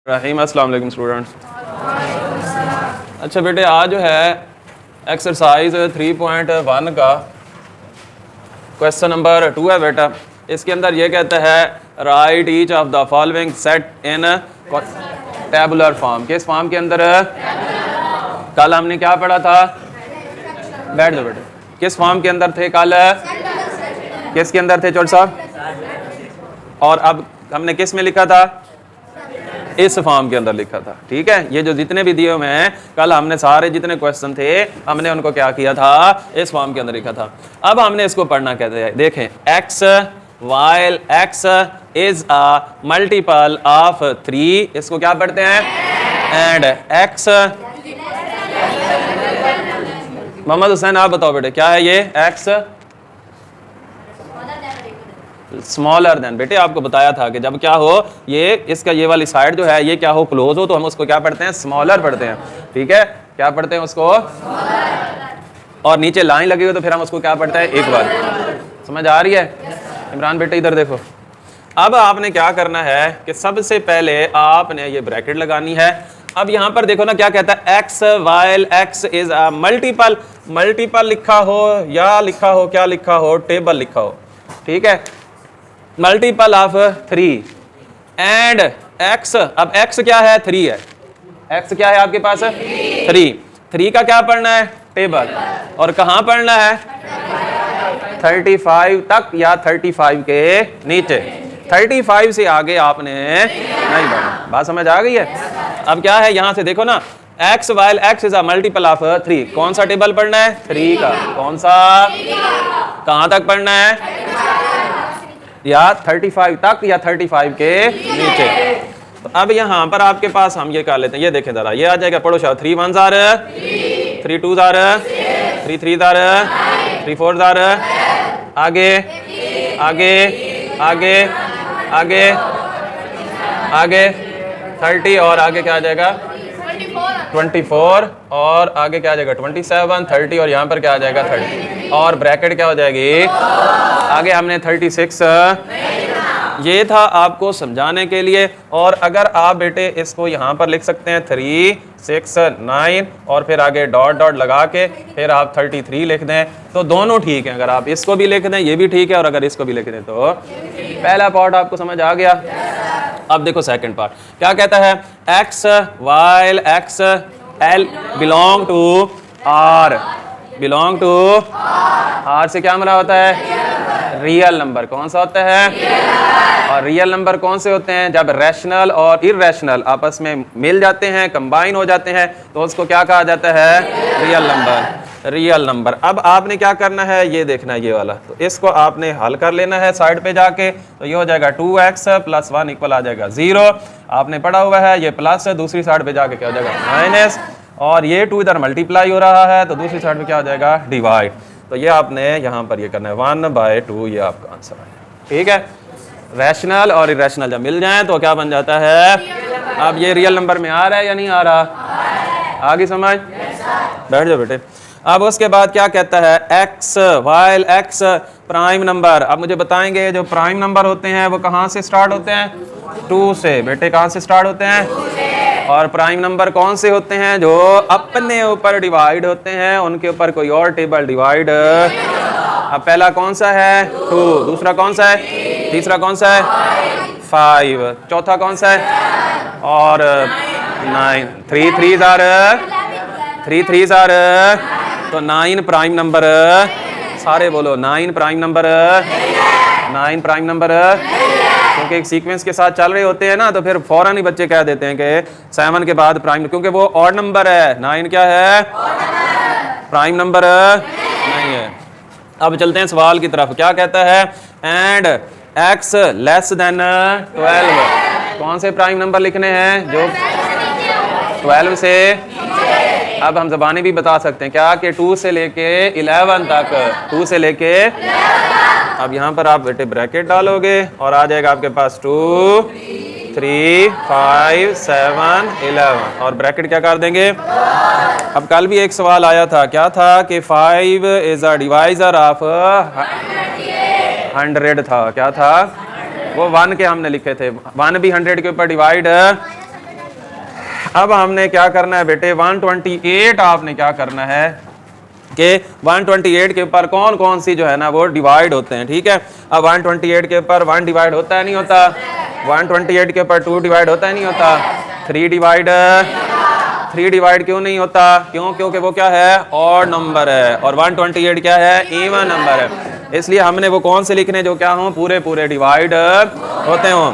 रहीम अस्सलाम वालेकुम स्टूडेंट्स। अच्छा बेटे, आज जो है एक्सरसाइज 3.1 का क्वेश्चन नंबर 2 है बेटा। इसके अंदर ये कहता है right each of the following set in tabular form. किस फॉर्म के अंदर? कल हमने क्या पढ़ा था? बैठ दो बेटे। किस फॉर्म के अंदर थे कल? किसके अंदर थे चोट साहब? और अब हमने किस में लिखा था? इस फॉर्म के अंदर लिखा था। ठीक है, ये जो जितने भी दिए हुए हैं कल हमने सारे जितने क्वेश्चन थे हमने उनको क्या किया था? इस फॉर्म के अंदर लिखा था। अब हमने इसको पढ़ना कहते हैं। देखें, x while x is a multiple of 3, इसको क्या पढ़ते हैं? एंड x, मोहम्मद हुसैन आप बताओ बेटे क्या है ये? x smaller than. बेटे आपको बताया था कि जब क्या हो, ये इसका ये वाली साइड जो है ये क्या हो, क्लोज हो, तो हम उसको क्या पढ़ते हैं? स्मॉलर पढ़ते हैं। ठीक है, क्या पढ़ते हैं उसको? और नीचे लाइन लगी हो तो फिर हम उसको क्या पढ़ते हैं? एक बार। समझ आ रही है? इमरान बेटे इधर देखो। अब आपने क्या करना है कि सबसे पहले आपने ये ब्रैकेट लगानी है। अब यहां पर देखो ना क्या कहता है, x while x is a multiple। Multiple लिखा हो या लिखा हो क्या लिखा हो? टेबल लिखा हो। ठीक है, मल्टीपल ऑफ 3 एंड x। अब x क्या है? 3 है। x क्या है आपके पास? 3 का क्या पढ़ना है? टेबल। और कहाँ पढ़ना है? 35 तक या 35 के नीचे। 35 से आगे आपने नहीं बढ़ना। बात समझ आ गई है? अब क्या है, यहां से देखो ना, x while x is a multiple of 3। कौन सा टेबल पढ़ना है? 3 का। कौन सा? कहां तक पढ़ना है? या 35 तक या 35 के नीचे। तो अब यहाँ पर आपके पास हम ये कर लेते हैं। ये देखें जरा, ये आ जाएगा, पढ़ो Shah. 3 1s are 3 2s are 3 3s are 3 4s are आगे आगे आगे आगे आगे 30 और आगे क्या आ जाएगा? 24 और आगे क्या आ जाएगा? 27 30 और यहाँ पर क्या आ जाएगा? 30 और ब्रैकेट क्या हो जाएगी? आगे हमने 36। ये था आपको समझाने के लिए। और अगर आप बेटे इसको यहाँ पर लिख सकते हैं 3 6 9 और फिर आगे डॉट डॉट लगा के फिर आप 33 लिख दें तो दोनों ठीक है। अगर आप इसको भी लिख दें ये भी ठीक है, और अगर इसको भी लिख दें तो पहला पार्ट आपको समझ आ गया। अब देखो सेकंड पार्ट क्या कहता है, x while x l belong to r। Belong to r से क्या मरा होता है? Real number. कौन सा होता है? और रियल नंबर कौन से होते हैं? जब रैशनल और इररेशनल आपस में मिल जाते हैं, कंबाइन हो जाते हैं, तो उसको क्या कहा जाता है? Real number. Real number. अब आपने क्या करना है, ये देखना है ये वाला, तो इसको आपने हल कर लेना है साइड पे जाके। तो ये हो जाएगा 2x + 1 इक्वल आ जाएगा 0। आपने पढ़ा हुआ है ये प्लस, दूसरी साइड पे जाके क्या हो जाएगा? माइनस। और ये 2 इधर मल्टीप्लाई हो रहा है तो दूसरी साइड पे क्या हो जाएगा? डिवाइड। तो ये आपने यहाँ पर ये करना है 1/2। ये आपका आंसर है। ठीक है, रैशनल और इरेशनल जब मिल जाएं तो क्या बन जाता है? अब ये रियल नंबर में आ रहा है या नहीं आ रहा? आगे समझ? बैठ जाओ बेटे। अब उसके बाद क्या कहता है, x while x prime number. अब मुझे बताएंगे जो प्राइम नंबर होते हैं वो कहाँ से स्टार्ट होते हैं? 2 से। बेटे कहाँ से स्टार्ट होते हैं? और प्राइम नंबर कौन से होते हैं? जो अपने ऊपर डिवाइड होते हैं, उनके ऊपर कोई और टेबल डिवाइड। अब पहला कौन सा है? 2। दूसरा कौन सा है? तीसरा कौन सा है? 5। चौथा कौन सा है? और 9। 3 3s are 3 3s are तो 9 प्राइम नंबर। सारे बोलो 9 प्राइम नंबर। 9 prime number. क्योंकि एक सीक्वेंस के साथ चल रहे होते हैं ना, तो फिर फौरन ही बच्चे कह देते हैं कि 7 के बाद प्राइम, क्योंकि वो ऑड नंबर है। 9 क्या है? प्राइम नंबर नहीं है। अब चलते हैं सवाल की तरफ। क्या कहता है, एंड x लेस देन 12। कौन से प्राइम नंबर लिखने हैं? जो 12 से। अब हम ज़बानी भी बता सकते हैं क्या कि 2 से लेके 11 तक। 2 से लेके, अब यहाँ पर आप बेटे ब्रैकेट डालोगे और आ जाएगा आपके पास 2 3 5 7 11 और ब्रैकेट क्या कर देंगे? अब कल भी एक सवाल आया था, क्या था कि 5 इज अ डिवाइजर ऑफ 100 था। क्या था वो? 1 के हमने लिखे थे। 1 भी 100 के ऊपर डिवाइड अब हमने क्या करना है बेटे, 128 आपने क्या करना है कि 128 के ऊपर कौन कौन सी जो है ना वो डिवाइड होते हैं, ठीक है। अब 128 के ऊपर 1 डिवाइड होता है नहीं होता, 128 के ऊपर 2 डिवाइड होता है नहीं होता, 3 डिवाइड क्यों नहीं होता, क्यों, क्योंकि वो क्या है, ऑड नंबर है, और 128 क्या है, इवन नंबर है, इसलिए हमने वो कौन से लिखने जो क्या हों, पूरे पूरे डिवाइड होते हों।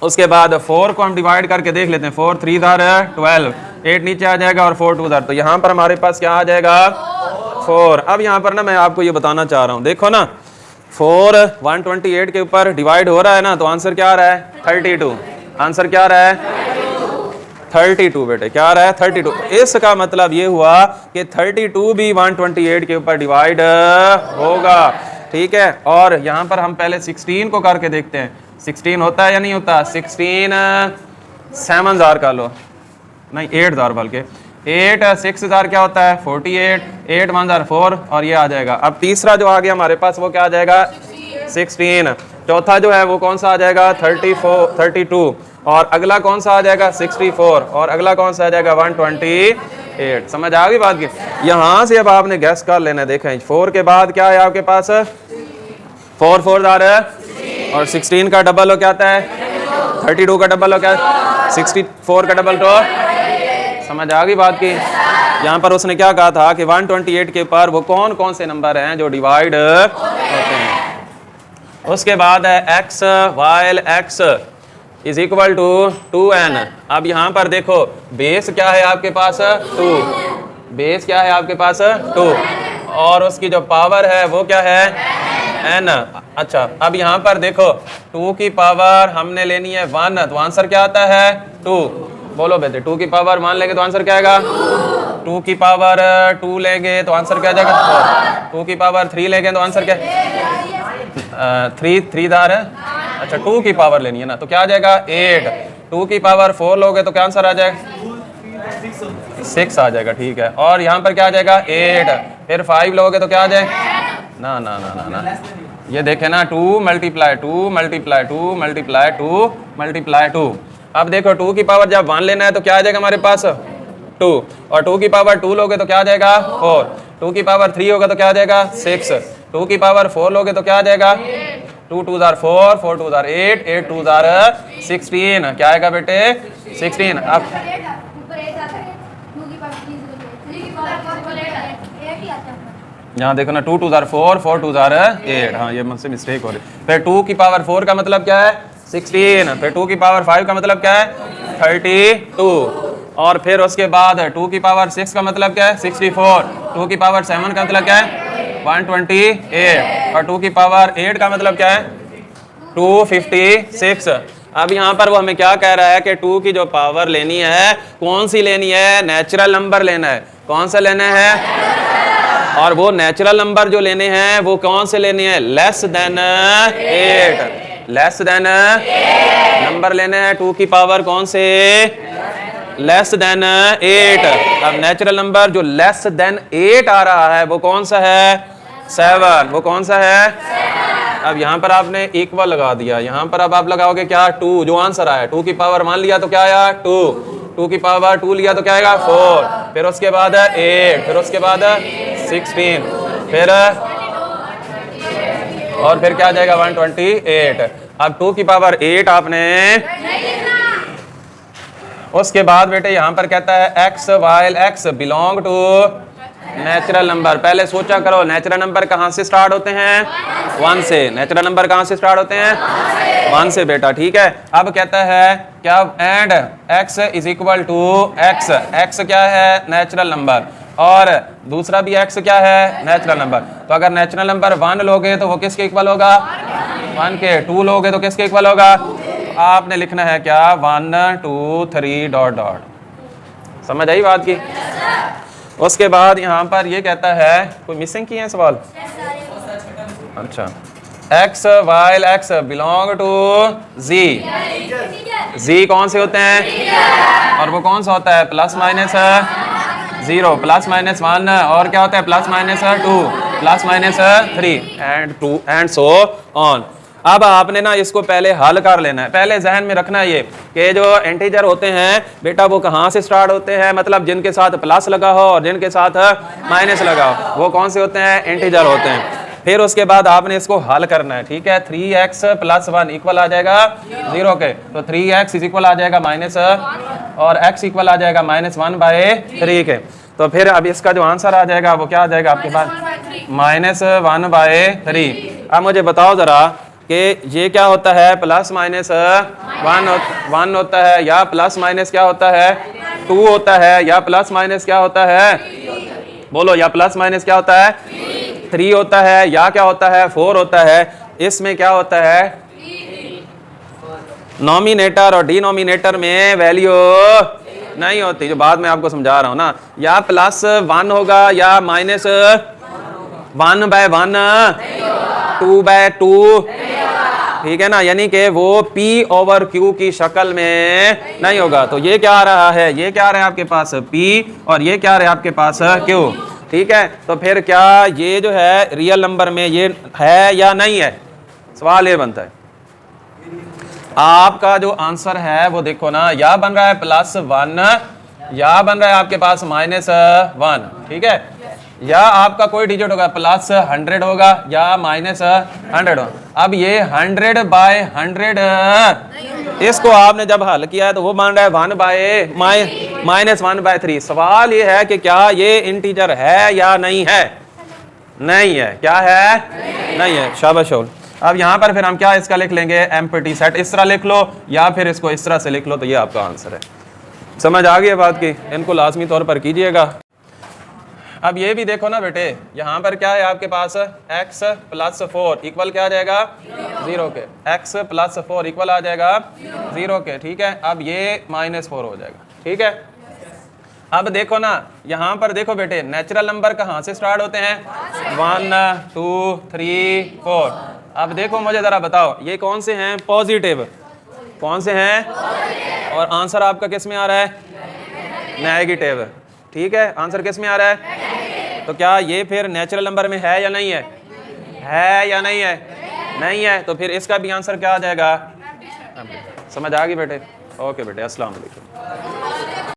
उसके बाद 4 को हम डिवाइड करके देख लेते हैं, 4 3 12, 8 नीचे आ जाएगा और 4 2 तो यहाँ पर हमारे पास क्या आ जाएगा, 4। अब यहाँ पर ना मैं आपको ये बताना चाह रहा हूँ, देखो ना 4 128 के ऊपर डिवाइड हो रहा है ना, तो आंसर क्या आ रहा है, 32। आंसर क्या आ रहा है, 32 बेटे, क्या आ रहा है, 32। इसका मतलब ये हुआ कि 32 भी 128 के ऊपर डिवाइड होगा, ठीक है। और यहाँ पर हम पहले 16 को करके देखते हैं, 16 होता है या नहीं होता, 16 7,000 का लो, नहीं 8,000 बल्कि 8 6,000 क्या होता है, 48, 8 1 4 और ये आ जाएगा। अब तीसरा जो आ गया हमारे पास वो क्या आ जाएगा, 16। चौथा जो है वो कौन सा आ जाएगा, 32 और अगला कौन सा आ जाएगा, 64 और अगला कौन सा आ जाएगा, 128। समझ आ गई बात की। यहाँ से अब आपने गैस कर लेना है, देखें 4 के बाद क्या है आपके पास, 4 4 और 16 का डबल हो क्या आता है, 32 का डबल हो क्या, 64 का डबल तो, समझ आ गई बात की। यहाँ पर उसने क्या कहा था कि 128 के ऊपर वो कौन कौन से नंबर हैं जो डिवाइड होते हैं। उसके बाद है x while x is equal to 2n। अब यहाँ पर देखो बेस क्या है आपके पास, 2, बेस क्या है आपके पास, 2 और उसकी जो पावर है वो क्या है, n। अच्छा अब यहाँ पर देखो 2 की पावर हमने लेनी है 1, तो आंसर क्या आता है, 2। बोलो बेटे 2 की पावर 1 लेंगे तो आंसर क्या आएगा, 2 की पावर 2 लेंगे तो आंसर क्या जाएगा, 2 की पावर 3 लेंगे तो आंसर क्या, 3 अच्छा 2 की पावर लेनी है ना, तो क्या आ जाएगा 8। 2 की पावर 4 लोगे तो क्या आंसर आ जाएगा, 6 आ जाएगा, ठीक है। और यहाँ पर क्या आ जाएगा 8, फिर 5 लोगे तो क्या आ जाएगा, ना ना ना ना ना, ये देखे ना 2 मल्टीप्लाई 2 मल्टीप्लाई 2 मल्टीप्लाई 2 मल्टीप्लाई 2। अब देखो 2 की पावर जब 1 लेना है तो क्या आ जाएगा हमारे पास, 2 और 2 की पावर 2 लोगे तो क्या आ जाएगा 4, 2 की पावर 3 होगा तो क्या आ जाएगा 6, 2 की पावर 4 लोगे तो क्या आ जाएगा 2 2 4 4 2 8 8 2 16, क्या आएगा बेटे 16। अब यहाँ देखो ना 2 2 4 4 2 8, हाँ ये मुझसे मिस्टेक हो रही। फिर 2 की पावर 4 का मतलब क्या है 16, फिर 2 की पावर 5 का मतलब क्या है 32 और फिर उसके बाद 2 की पावर 6 का मतलब क्या है 64, 2 की पावर 7 का मतलब क्या है 128 और 2 की पावर 8 का मतलब क्या है 256। अब यहाँ पर वो हमें क्या कह रहा है कि 2 की जो पावर लेनी है कौन सी लेनी है, नेचुरल नंबर लेना है। कौन सा लेना है, और वो नेचुरल नंबर जो लेने हैं वो कौन से लेने हैं, less than 8, less than number लेने हैं 2 की पावर कौन से, लेस देन 8। अब नेचुरल नंबर जो लेस देन 8 आ रहा है वो कौन सा है, 7। वो कौन सा है, अब यहाँ पर आपने इक्वल लगा दिया, यहाँ पर अब आप लगाओगे क्या 2, जो आंसर आया 2 की पावर 1 लिया तो क्या आया 2, 2 की पावर 2 लिया तो क्या आएगा 4, फिर उसके बाद 8, फिर उसके बाद 16, फिर और फिर क्या आ जाएगा 128। अब 2 की पावर 8 आपने, उसके बाद बेटे यहाँ पर कहता है x while x belong to natural number. पहले सोचा करो नेचुरल नंबर कहाँ से स्टार्ट होते हैं, 1 से। नेचुरल नंबर कहाँ से स्टार्ट होते हैं, 1 से बेटा, ठीक है। अब कहता है क्या, and x is equal to x, x क्या है नेचुरल नंबर और दूसरा भी x क्या है नेचुरल नंबर। तो अगर नेचुरल नंबर 1 लोगे तो वो किसके इक्वल होगा, 1 के। 2 लोगे तो किसके इक्वल होगा, आपने लिखना है क्या 1 2 3 डॉट डॉट। समझ आई बात की। उसके बाद यहाँ पर ये कहता है, कोई मिसिंग की है सवाल, अच्छा x while x belong to z, z कौन से होते हैं, और वो कौन सा होता है प्लस माइनस 0 प्लस माइनस 1 और क्या होता है plus minus 2 plus minus 3 and 2 and so on. अब आपने ना इसको पहले हल कर लेना है। पहले जहन में रखना है ये कि जो इंटीजर होते हैं बेटा वो कहाँ से स्टार्ट होते हैं, मतलब जिनके साथ प्लस लगा हो और जिनके साथ माइनस लगा हो वो कौन से होते हैं, इंटीजर होते हैं। फिर उसके बाद आपने इसको हल करना है, ठीक है। 3x + 1 इक्वल आ जाएगा 0 के, तो 3x इक्वल आ जाएगा माइनस और x इक्वल आ जाएगा -1/3 के। तो फिर अब इसका जो आंसर आ जाएगा वो क्या आ जाएगा आपके पास, -1/3। अब मुझे बताओ जरा कि ये क्या होता है, +-1 होता है या +- क्या होता है, 2 होता है या +- क्या होता है, बोलो, या +- क्या होता है, 3 होता है या क्या होता है, 4 होता है। इसमें क्या होता है, नॉमिनेटर और डिनोमिनेटर में वैल्यू नहीं होती, जो बाद में आपको समझा रहा हूं ना। या +1 होगा या -1/1, 2/2, ठीक है ना, यानी कि वो P/Q की शक्ल में नहीं होगा। तो ये क्या आ रहा है, ये क्या आ रहा है आपके पास P और ये क्या आ रहा है आपके पास Q, ठीक है। तो फिर क्या ये जो है रियल नंबर में ये है या नहीं है, सवाल ये बनता है। आपका जो आंसर है वो देखो ना, या बन रहा है +1 या बन रहा है आपके पास -1, ठीक है। या आपका कोई डिजिट होगा +100 होगा या -100 होगा। अब ये 100/100 इसको आपने जब हल किया है तो वो बन रहा है 1/-1/3। सवाल ये है कि क्या ये इंटीजर है या नहीं है, नहीं है, क्या है, नहीं है, शाबाश। अब यहाँ पर फिर हम क्या इसका लिख लेंगे, एम्प्टी सेट, इस तरह लिख लो या फिर इसको इस तरह से लिख लो, तो ये आपका आंसर है। समझ आ गई है बात की, इनको लाजमी तौर पर कीजिएगा। अब ये भी देखो ना बेटे, यहाँ पर क्या है आपके पास, x + 4 इक्वल क्या आ जाएगा 0 के, x + 4 इक्वल आ जाएगा 0 के, ठीक है। अब ये -4 हो जाएगा, ठीक है। अब देखो ना, यहाँ पर देखो बेटे, नेचुरल नंबर कहाँ से स्टार्ट होते हैं, 1 2 3 4। अब देखो मुझे ज़रा बताओ ये कौन से हैं, पॉजिटिव, कौन से हैं, और आंसर आपका किस में आ रहा है, नेगेटिव, ठीक है। आंसर किस में आ रहा है, तो क्या ये फिर नेचुरल नंबर में है या नहीं है, है या नहीं है, नहीं है। तो फिर इसका भी आंसर क्या आ जाएगा, समझ आ गई बेटे। ओके बेटे, अस्सलाम वालेकुम।